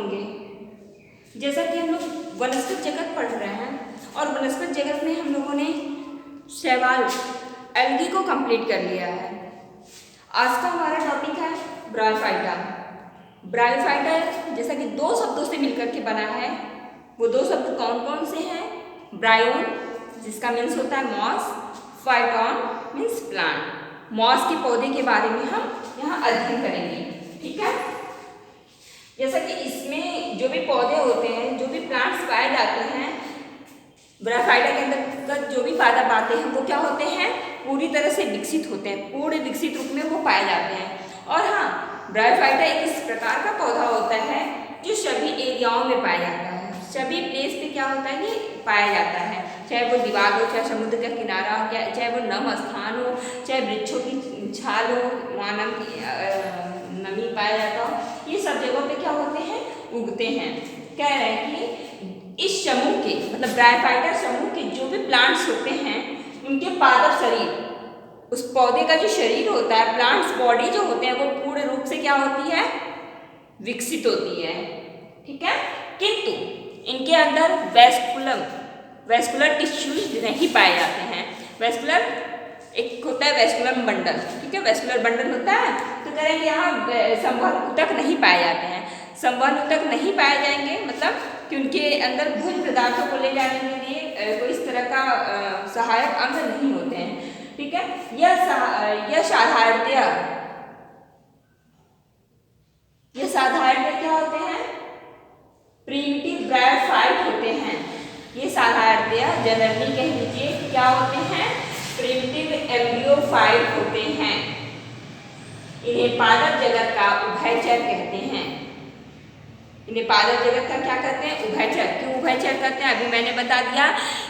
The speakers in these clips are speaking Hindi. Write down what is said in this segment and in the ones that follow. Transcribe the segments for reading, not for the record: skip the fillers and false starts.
होंगे। जैसा कि हम लोग वनस्पति जगत पढ़ रहे हैं और वनस्पति जगत में हम लोगों ने शैवाल एल्गी को कंप्लीट कर लिया है। आज का हमारा टॉपिक है ब्रायोफाइटा। ब्रायोफाइटा जैसा कि दो शब्दों से मिलकर के बना है। वो दो शब्द कौन कौन से हैं? ब्रायोन जिसका मीन्स होता है मॉस, फाइटॉन मीन्स प्लांट। मॉस के पौधे के बारे में हम यहाँ अध्ययन करेंगे, ठीक है। जैसा कि इसमें जो भी पौधे होते हैं, जो भी प्लांट्स पाए जाते हैं, ब्रायोफाइटा के अंतर्गत जो भी पादप पाते हैं वो क्या होते हैं? पूरी तरह से विकसित होते हैं, पूरे विकसित रूप में वो पाए जाते हैं। और हाँ, ब्रायोफाइटा एक इस प्रकार का पौधा होता है जो सभी एरियाओं में पाया जाता है, सभी प्लेस पे क्या होता है कि पाया जाता है, चाहे वो दीवार हो, चाहे समुद्र का किनारा हो, चाहे वो नम स्थान हो, चाहे वृक्षों की छाल हो, वहाँ नमी पाया जाता हो, ये सब जगहों पे क्या होते हैं? उगते हैं। कह रहे हैं कि इस समूह के मतलब ब्रायोफाइटा समूह के जो भी प्लांट्स होते हैं उनके पादप शरीर, उस पौधे का जो शरीर होता है, प्लांट्स बॉडी जो होते हैं वो पूर्ण रूप से क्या होती है? विकसित होती है, ठीक है। किंतु इनके अंदर वेस्कुलर टिश्यूज नहीं पाए जाते हैं। वेस्कुलर एक होता है वेस्कुलर बंडल, ठीक है, वेस्कुलर बंडल होता है। तो कह रहे हैं यहाँ संवहन ऊतक नहीं पाए जाते हैं। संवहन ऊतक नहीं पाए जाएंगे मतलब कि उनके अंदर भोज्य पदार्थों को ले जाने के लिए कोई इस तरह का सहायक अंग नहीं होते हैं, ठीक है। यह साधारणतः क्या होते हैं? प्रिमिटिव ब्रायोफाइट होते हैं। ये साधारणतः जनरली कह लीजिए क्या होते हैं? प्रिमिटिव एम्ब्रियोफाइट होते हैं। इन्हें पादप जगत का उभयचर कहते हैं। इन्हें पादप जगत का क्या कहते हैं? उभयचर। क्यों उभयचर कहते हैं? अभी मैंने बता दिया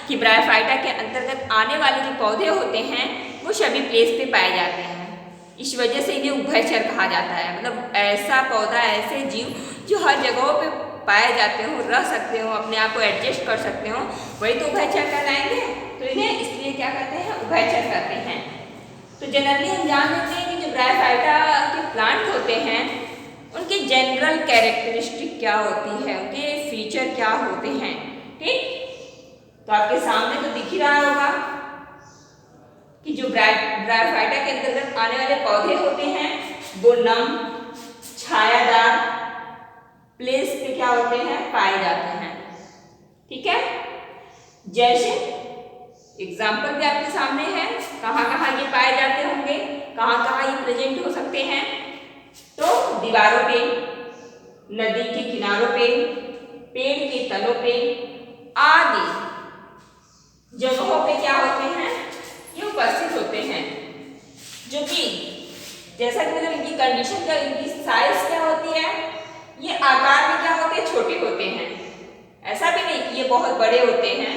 कि ब्रायोफाइटा के अंतर्गत आने वाले जो पौधे होते हैं वो सभी प्लेस पे पाए जाते हैं, इस वजह से इन्हें उभयचर कहा जाता है। मतलब ऐसा पौधा, ऐसे जीव जो हर जगहों पे पाए जाते हो, रह सकते हो, अपने आप को एडजस्ट कर सकते हो, वही तो उभयचर कहलाएंगे। तो इन्हें इसलिए क्या कहते हैं? उभयचर कहते हैं। तो जनरली हम जान लेते हैं कि जो ब्रायोफाइटा के प्लांट होते हैं उनके जनरल कैरेक्टरिस्टिक क्या होती है, उनके फीचर क्या होते हैं, ठीक। तो आपके सामने तो दिख ही रहा होगा कि जो ब्रायोफाइटा के अंतर्गत आने वाले पौधे होते हैं वो नम, छायादार प्लेस पे क्या होते हैं? पाए जाते हैं, ठीक है। जैसे एग्जाम्पल भी आपके सामने है, कहाँ कहाँ ये पाए जाते होंगे, कहाँ कहाँ ये प्रेजेंट हो सकते हैं। तो दीवारों पे, नदी के किनारों पे, पेड़ के तलों पे आदि जगहों पे क्या होते हैं? ये उपस्थित होते हैं। जो कि जैसा कि मतलब इनकी कंडीशन क्या, इनकी साइज क्या होती है? ये आकार में क्या होते हैं? छोटे होते हैं। ऐसा भी नहीं कि ये बहुत बड़े होते हैं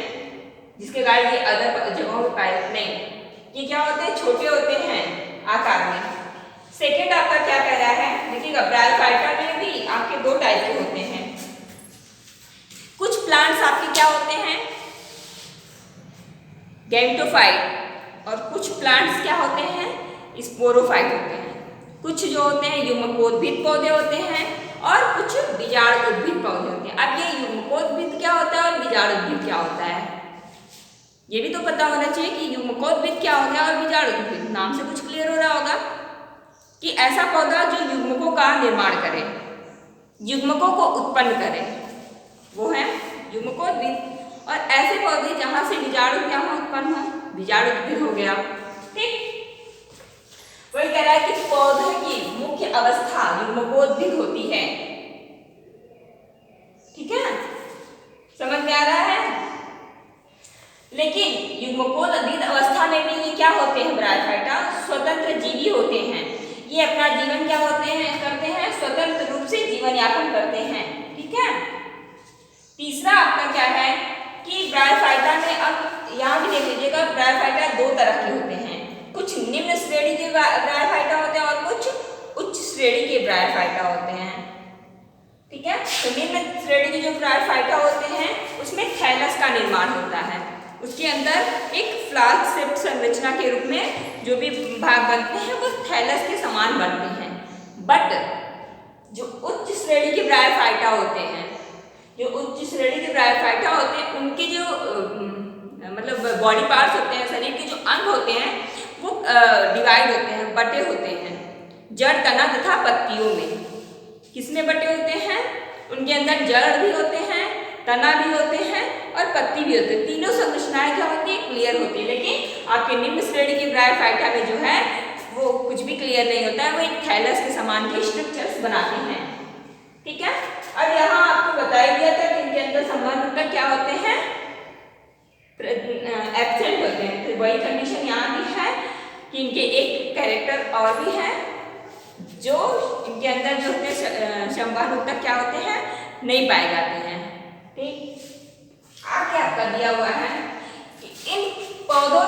जिसके कारण ये अदर जगहों पे पाए, नहीं, ये क्या होते हैं? छोटे होते हैं आकार में। सेकेंड आपका क्या कह रहा है? देखिएगा, ब्रायोफाइटा में भी आपके दो टाइप के होते हैं। कुछ प्लांट्स आपके क्या होते हैं? गैमेटोफाइट, और कुछ प्लांट्स क्या होते हैं? स्पोरोफाइट होते हैं। कुछ जो होते हैं युग्मकोद्भिद पौधे होते हैं और कुछ बीजाणुउद्भिद पौधे होते हैं। अब ये युग्मकोद्भिद क्या होता है और बीजाणुउद्भिद क्या होता है, ये भी तो पता होना चाहिए कि युग्मकोद्भिद क्या होता है और बीजाणुउद्भिद। नाम से कुछ क्लियर हो रहा होगा कि ऐसा पौधा जो युग्मकों का निर्माण करे, युग्मकों को उत्पन्न करे, वो है युग्मकोद्भिद। और ऐसे पौधे जहां से बीजाणु क्या हो? उत्पन्न हो, बीजाणुउद्भिद हो गया, ठीक। वही कह रहा है कि पौधे की मुख्य अवस्था युग्मकोद्भिद होती है, ठीक है, समझ में आ रहा है। लेकिन युग्मकोद्भिद अवस्था में भी ये क्या होते हैं? ब्रायोफाइटा स्वतंत्र जीवी होते हैं। ये अपना जीवन क्या होते हैं? करते हैं, स्वतंत्र रूप से जीवन यापन करते हैं, ठीक है। तीसरा आपका क्या है कि ब्रायोफाइटा में, अब यहाँ भी देख लीजिएगा, ब्रायोफाइटा दो तरह के होते हैं। कुछ निम्न श्रेणी के ब्रायोफाइटा होते हैं और कुछ उच्च श्रेणी के ब्रायोफाइटा होते हैं, ठीक है। तो निम्न श्रेणी के जो ब्रायोफाइटा होते हैं उसमें थैलस का निर्माण होता है। उसके अंदर एक फ्लास्क शेप संरचना के रूप में जो भी भाग बनते हैं वो थैलस के समान बनते हैं। बट जो उच्च श्रेणी के ब्रायोफाइटा होते हैं, जो उच्च श्रेणी के ब्रायोफाइटा होते हैं उनके जो मतलब बॉडी पार्ट्स होते हैं, शरीर के जो अंग होते हैं वो डिवाइड होते हैं, बटे होते हैं जड़, तना तथा पत्तियों में। किसमें बटे होते हैं? उनके अंदर जड़ भी होते हैं, तना भी होते हैं और पत्ती भी होती है। तीनों संरचनाएं क्या होती है? क्लियर होती है। लेकिन आपके निम्न श्रेणी के ब्रायोफाइटा में जो है वो कुछ भी क्लियर नहीं होता है, वो एक थैलस के समान के स्ट्रक्चर्स बनाते हैं। ठीक है। अब यहाँ आपको बता ही दिया था कि इनके अंदर संवहन क्या होते हैं? एब्सेंट होते हैं। तो वही कंडीशन यहाँ भी है कि इनके एक कैरेक्टर और भी है, जो इनके अंदर जो होते हैं संवहन ऊतक क्या होते हैं? नहीं पाए जाते हैं। ठीक। आगे आपका दिया हुआ है कि इन पौधों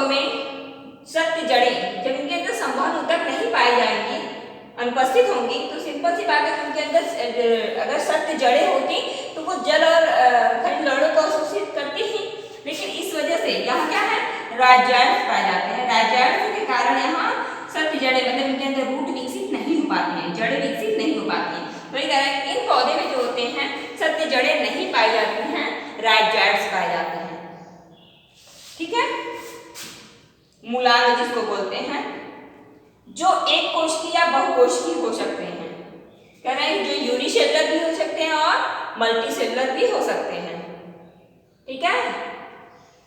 में सत्य जड़ें, जब इनके अंदर संवहन ऊतक नहीं पाई जाएंगी, अनुपस्थित होंगी, तो सिंपल सी बात है कि उनके अंदर अगर सत्य जड़ें होती तो वो जल और खनिज लवणों को अवशोषित करती ही। लेकिन इस वजह से यहाँ क्या है? राइजोइट्स पाए जाते हैं। राइजोइट्स के कारण यहाँ सत्य जड़ें मतलब इनके अंदर रूट विकसित नहीं हो पाती हैं, जड़ें विकसित नहीं हो पाती हैं। तो ये कह रहा है कि इन पौधे में जो होते हैं सत्य जड़ें नहीं पाई जाती हैं, राइजोइट्स पाए जाते हैं। ठीक है। मूलांग जिसको बोलते हैं, जो एक कोशिकीय या बहुकोशिकीय हो सकते हैं। कह रहे हैं जो यूनिसेलुलर भी हो सकते हैं और मल्टीसेलुलर भी हो सकते हैं। ठीक है।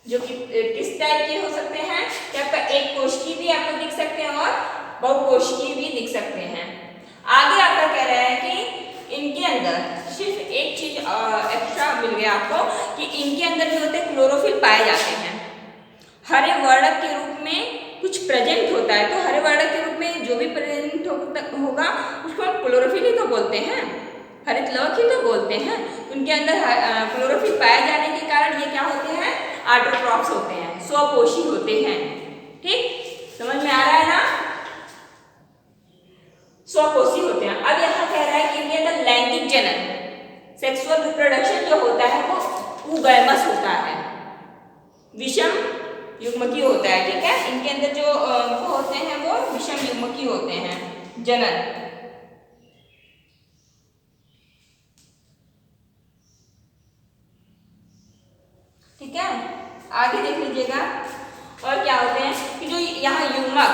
जो कि किस टाइप के हो सकते हैं? कि आपका एक कोशिकीय भी आपको दिख सकते हैं और बहुकोशिकीय भी दिख सकते हैं। आगे आपका कह रहा है कि इनके अंदर सिर्फ एक चीज एक्स्ट्रा मिल गया आपको कि इनके अंदर जो होते हैं क्लोरोफिल पाए जाते हैं। हरे वर्णक के रूप में कुछ प्रेजेंट होता है, तो हरे वर्णक के रूप में जो भी प्रेजेंट होगा उसको हम क्लोरोफिल ही तो बोलते हैं, हरित लवक ही तो बोलते हैं। उनके अंदर क्लोरोफिल पाए जाने के कारण ये क्या होते हैं? ऑटोट्रॉफ्स होते हैं, स्वपोषी होते हैं। ठीक, समझ में आ रहा है ना? स्वपोषी होते हैं। अब यहाँ कह रहा है कि इनके अंदर लैंगिक जनन, सेक्सुअल रिप्रोडक्शन जो होता है वो उगैमस होता है, विषम युग्मकीय होता है। ठीक है। इनके अंदर जो वो होते हैं वो विषम युग्मकीय होते हैं, जनन। ठीक है। आगे देख लीजिएगा और क्या होते हैं कि जो यहाँ युग्मक,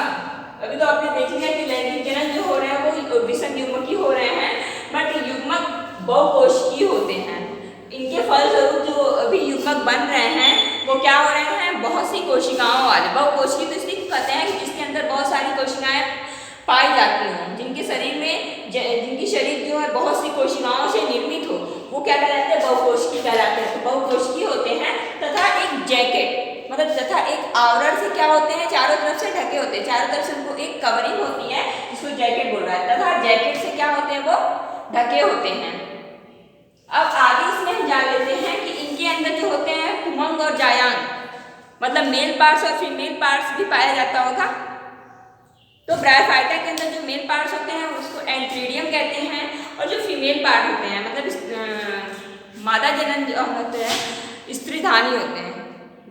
अभी तो आपने देख लिया कि लैंगिक जनन जो हो रहे हैं वो विषम युग्मकीय हो रहे हैं, बट युग्मक बहुकोशिकीय होते हैं। इनके फलस्वरूप जो अभी युग्मक बन रहे हैं वो क्या हो रहे हैं? बहुत सी कोशिकाओं वाले। बहुकोशिकीय तो इसलिए कहते हैं कि जिसके अंदर बहुत सारी कोशिकाएं पाई जाती हों, जिनके शरीर में जिनकी शरीर जो है बहुत सी कोशिकाओं से निर्मित हो, वो क्या कहलाते हैं? बहुकोशिकीय कहलाते हैं। तो बहुकोशिकीय होते हैं तथा एक जैकेट मतलब तथा एक आवरण से क्या होते हैं? चारों तरफ से ढके होते हैं, चारों तरफ से उनको एक कवरिंग होती है जिसको जैकेट बोल रहा है, तथा जैकेट से क्या होते हैं? वो ढके होते हैं। अब आगे इसमें हम जान लेते हैं कि इनके अंदर जो होते हैं पुमंग और जायांग मतलब मेल पार्ट्स और फीमेल पार्ट्स भी पाया जाता होगा। तो ब्रायोफाइटा के अंदर जो मेल पार्ट्स होते हैं उसको एंट्रीडियम कहते हैं, और जो फीमेल पार्ट होते हैं मतलब मादा जनन जो होते हैं स्त्रीधानी होते हैं,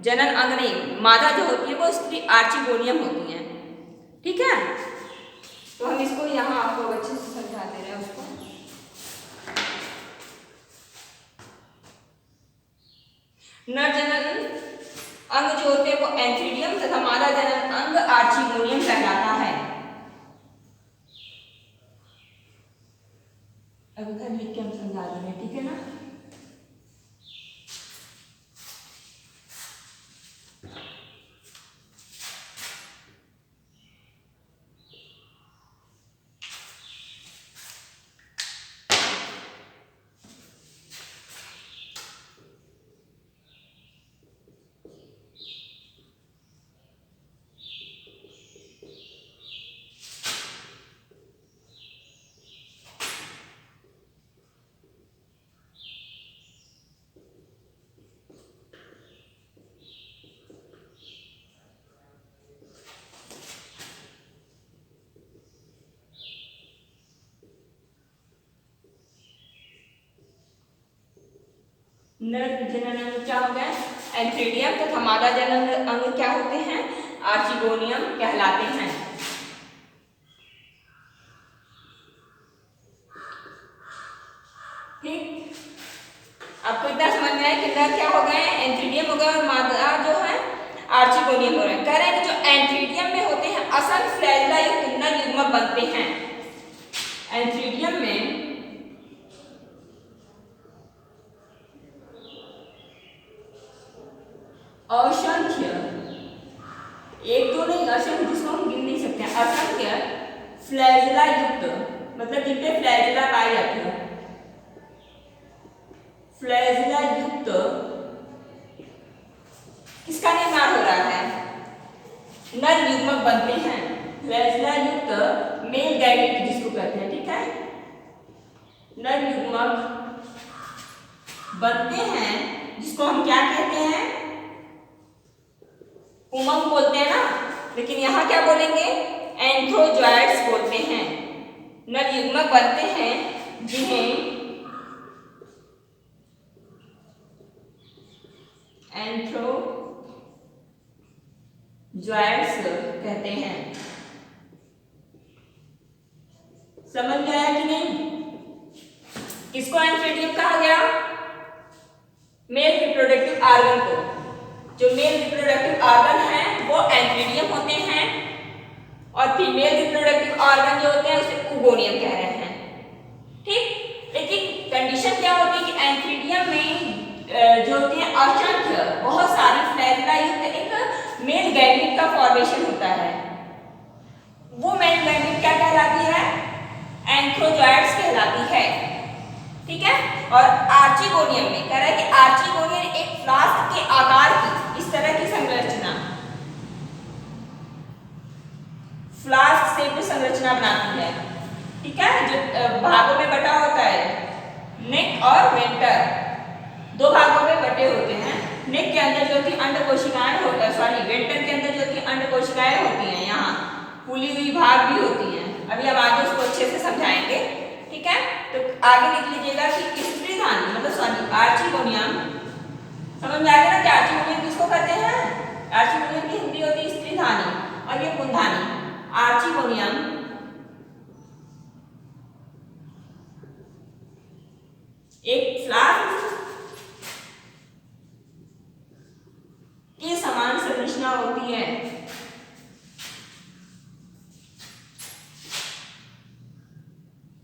जनन अंग नहीं, मादा जो होती है वो स्त्री आर्चिगोनियम होती हैं। ठीक है। तो हम इसको यहाँ आपको अच्छे से समझा दे रहे हैं उसको। नर जनन अंग जो होते हैं वो एंथ्रीडियम तथा मादा जनन अंग आर्चिगोनियम कहलाता है। अब इधर लिख के हम समझा दे रहे हैं। ठीक है ना? नर जनन अंग क्या हो गया? एंथ्रीडियम तथा मादा जनन अंग क्या होते हैं? आर्चिगोनियम कहलाते हैं। आपको इतना समझ में आया कि नर क्या हो गए, एंथ्रीडियम हो गए और मादा जो है आर्चिगोनियम हो रहे हैं। कह रहे हैं कि जो एंथ्रीडियम में होते हैं असंख्य फ्लैजिला युक्त नर युग्मक बनते हैं। एंथ्रीडियम में असंख्य, एक दो नहीं, असंख्य, जिसको हम गिन नहीं सकते, असंख्य फ्लैजिला युक्त, मतलब जिनपे फ्लैजिला पाई जाती है, फ्लैजिला युक्त किसका निर्माण हो रहा है, नर युग्मक बनते हैं। फ्लैजिला युक्त मेल गैमेट जिसको कहते हैं, ठीक है, नर युग्मक बनते हैं, जिसको हम क्या कहते हैं, पुमंग बोलते हैं ना, लेकिन यहां क्या बोलेंगे, एंथ्रोजॉइड्स बोलते हैं। नर युग्मक बनते हैं जिन्हें एंथ्रोजॉइड्स कहते हैं। समझ में आया कि नहीं? किसको एंथ्रीडियम कहा गया, मेल रिप्रोडक्टिव ऑर्गन को। जो मेल रिप्रोडक्टिव ऑर्गन है वो एंथ्रीडियम होते हैं और फीमेल रिप्रोडक्टिव ऑर्गन जो होते हैं उसे ओगोनियम कह रहे हैं, ठीक। लेकिन कंडीशन क्या होती है कि एंथ्रीडियम में जो होती है असंख्य बहुत सारी फ्लैजिला युक्त एक मेल गैमेट का फॉर्मेशन होता है। वो मेल गैमेट क्या कहलाती है, एंथ्रोजॉइड्स कहलाती है, ठीक है। और आर्चिगोनियम में कह रहा है कि आर्चिगोनियम एक फ्लास्क के आकार की इस तरह की संरचना, फ्लास्क शेप में संरचना बनाती है, ठीक है, जो भागों में बटा होता है, नेक और वेंटर, दो भागों में बटे होते हैं। नेक के अंदर जो कि अंड कोशिकाएं होता है, सॉरी वेंटर के अंदर जो कि अंड कोशिकाएं होती हैं, यहाँ फूली हुई भाग भी होती हैं। अभी हम आगे उसको अच्छे से समझाएंगे, ठीक है। तो आगे लिख लीजिएगा कि स्त्रीधानी मतलब सॉरी आर्चिगोनियम, समझ में आ गया ना कि आर्चिगोनियम किसको कहते हैं, आर्चिगोनियम की हिंदी होती है स्त्रीधानी और ये पुंधानी। आर्चिगोनियम एक फ्लास्क के समान संरचना होती है,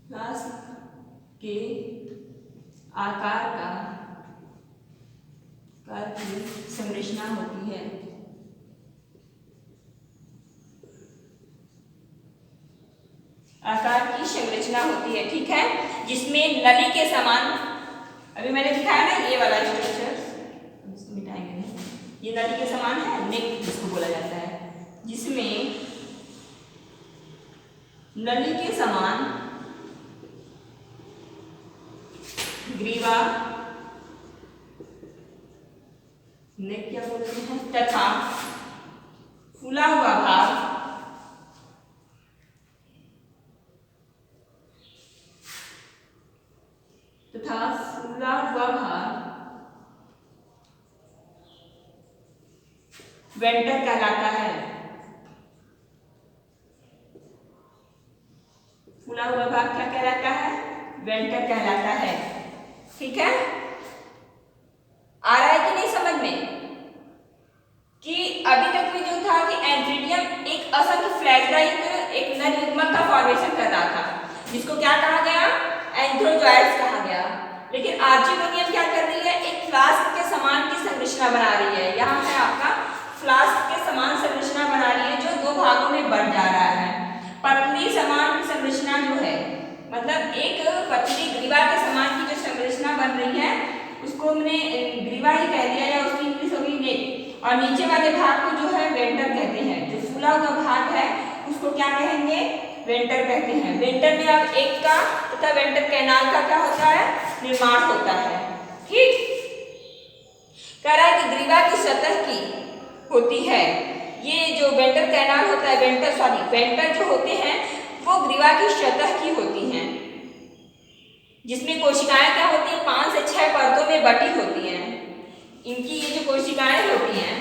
फ्लास्क के आकार की संरचना होती है। आकार की संरचना होती है, ठीक है, जिसमें नली के समान, अभी मैंने दिखाया ना ये वाला स्ट्रक्चर, इसको मिटाएंगे नहीं, ये नली के समान है, नेक जिसको बोला जाता है, जिसमें नली के समान ग्रीवा, नेक क्या बोलते हैं, तथा फूला हुआ भाग वेंटर कहलाता है। फूला हुआ भाग क्या कहलाता है, वेंटर कहलाता है, ठीक है। आ रहा है कि नहीं समझ में कि अभी तक में जो था कि एंथ्रीडियम एक असंख्य फ्लैजिला युक्त एक नर युग्मक का फॉर्मेशन कर रहा था, जिसको क्या कहा गया, एंथ्रोजॉइड्स कहा गया। लेकिन आर्चिगोनियम क्या कर रही है, एक फ्लास्क के समान की संरचना बना रही है। यहाँ है आपका फ्लास्क के समान संरचना बना रही है जो दो भागों में बढ़ जा रहा है। पतली समान संरचना जो है, मतलब एक पतली ग्रीवा के समान की जो संरचना बन रही है उसको हमने ग्रीवा ही कह दिया या उसकी इंग्लिश होगी नेक। और नीचे वाले भाग को जो है वेंटर कहते हैं। जो फूला हुआ भाग है उसको क्या कहेंगे, वेंटर कहते हैं। वेंटर में अब एक का तथा वेंटर कैनाल का क्या होता है, निर्माण होता है, ठीक। कह रहा है कि ग्रीवा की सतह की होती है, ये जो वेंटर कैनाल होता है, वेंटर जो होते हैं वो ग्रीवा की सतह की होती हैं, जिसमें कोशिकाएं क्या होती है 5 से 6 परतों में बटी होती हैं। इनकी ये जो कोशिकाएं होती हैं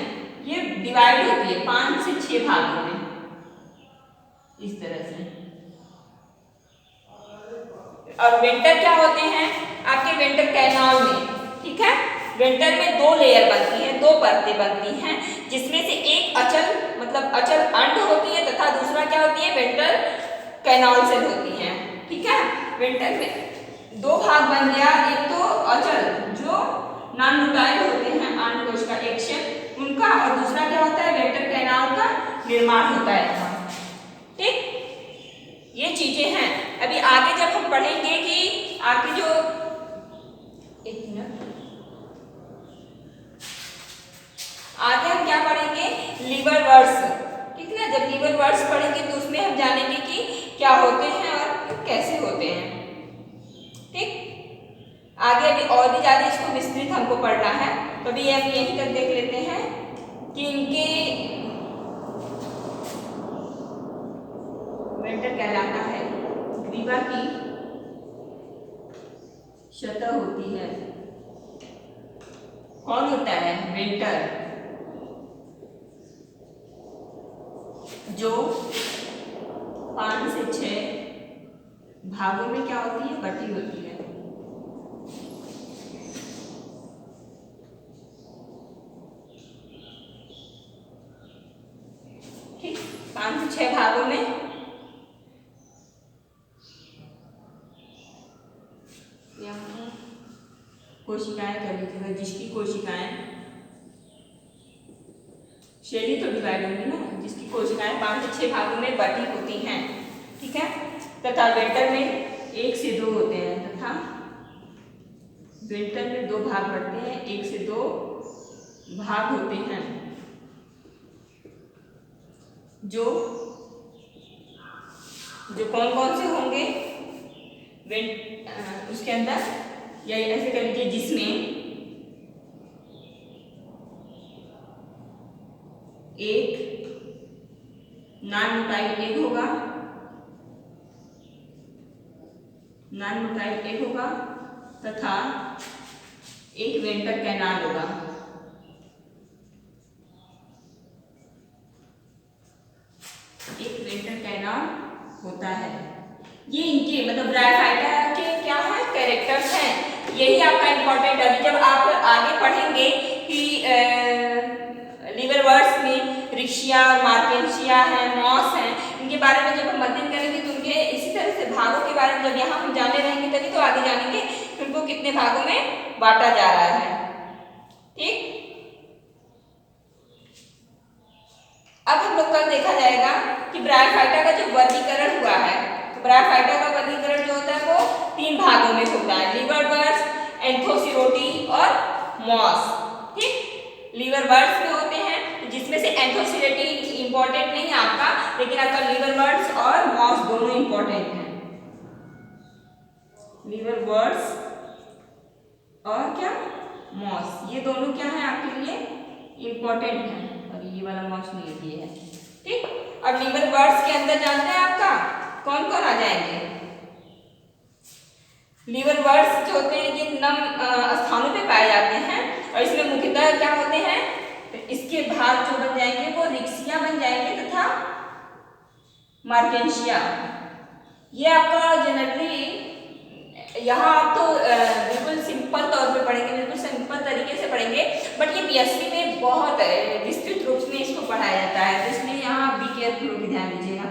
ये डिवाइड होती है 5 से 6 भागों में, इस तरह से। और वेंटर क्या होते हैं आपके वेंटर कैनाल में, ठीक है। वेंटर में दो लेयर बनती हैं, दो परतें बनती हैं, जिसमें से एक अचल मतलब अचल अंड होती है तथा दूसरा क्या होती है, वेंट्रल कैनाल सेल होती है, ठीक है। वेंटर में दो भाग बन गया, एक तो अचल जो नॉन मोटाइल होते हैं अंड कोश का एक्शन उनका, और दूसरा क्या होता है, वेंट्रल कैनाल का निर्माण होता है, ठीक। ये चीजें हैं। अभी आगे जब हम पढ़ेंगे कि आगे जो एक मिनट आगे हम क्या पढ़ेंगे, लीवर वर्ड्स, ठीक है। जब लीवर वर्ड्स पढ़ेंगे तो उसमें हम जानेंगे कि क्या होते हैं और कैसे होते हैं, ठीक। आगे अभी और भी ज्यादा इसको विस्तृत हमको पढ़ना है, तो अभी हम यहीं तक देख लेते हैं कि इनके वेंटर कहलाता है, ग्रीवा की सतह होती है। कौन होता है, वेंटर, जो 5 से 6 भागों में क्या होती है, बटी होती है, ठीक। 5 से 6 भागों में कोशिकाएं कर लीजिएगा, जिसकी कोशिकाएं शैली तो डिवाइड होंगी ना, जिसकी कोशिकाएं 5 से 6 भागों में बटी होती हैं, ठीक है। तथा वेंटर में 1 से 2 होते हैं, तथा वेंटर में 2 भाग बढ़ते हैं, 1 से 2 भाग होते हैं, जो कौन कौन से होंगे उसके अंदर, या ऐसे कर लीजिए, जिसमें एक नॉन मोटाइल एग होगा, नॉन मोटाइल एग होगा तथा एक वेंटर कैनाल होगा, एक वेंटर कैनाल होता है। ये इनके मतलब ब्रायोफाइटा के क्या है, कैरेक्टर्स हैं। यही आपका इंपॉर्टेंट, अभी जब आप आगे पढ़ेंगे कि लीवर वर्ड्स में रिक्शिया, मार्केंशिया है, मॉस है, इनके बारे में जब हम अध्ययन करेंगे तो उनके इसी तरह से भागों के बारे में जब यहाँ हम जाने रहेंगे तभी तो आगे जानेंगे कि उनको कितने भागों में बांटा जा रहा है, ठीक। अब हम लोग कल देखा जाएगा कि ब्रायोफाइटा का जो वर्गीकरण हुआ है, तो ब्रायोफाइटा का वर्गीकरण जो होता है वो 3 भागों में होता है, लीवर वर्ड्स, एंथोसिरोटी और मॉस, ठीक। लीवर वर्ड्स में होते हैं, जिसमें से एंथोसिरोटी इंपॉर्टेंट नहीं है आपका, लेकिन आपका लीवर वर्ड्स और मॉस दोनों इंपॉर्टेंट हैं। लीवर वर्ड्स और क्या, मॉस, ये दोनों क्या है आपके लिए इंपॉर्टेंट है, और ये वाला मॉस नहीं दिए है, ठीक। अब लीवर वर्ड्स के अंदर जानते हैं आपका कौन कौन आ जाएंगे। लीवर वर्ड्स जो होते हैं ये निम्न स्थानों पे पाए जाते हैं, और इसमें मुख्यतः क्या होते हैं, तो इसके भाग जो बन जाएंगे वो रिक्सिया बन जाएंगे तथा मार्केंशिया। ये आपका जनरली यहाँ आप तो बिल्कुल सिंपल तौर पे पढ़ेंगे, बिल्कुल सिंपल तरीके से पढ़ेंगे, बट ये पीएससी में बहुत विस्तृत रूप में इसको पढ़ाया जाता है, तो इसलिए यहाँ आप बी केयरफुल होकर ध्यान दीजिएगा।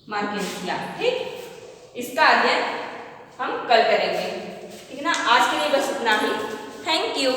मार्केंशिया, ठीक। इसका अध्ययन हम कल करेंगे, ठीक है ना। आज के लिए बस इतना ही। Thank you.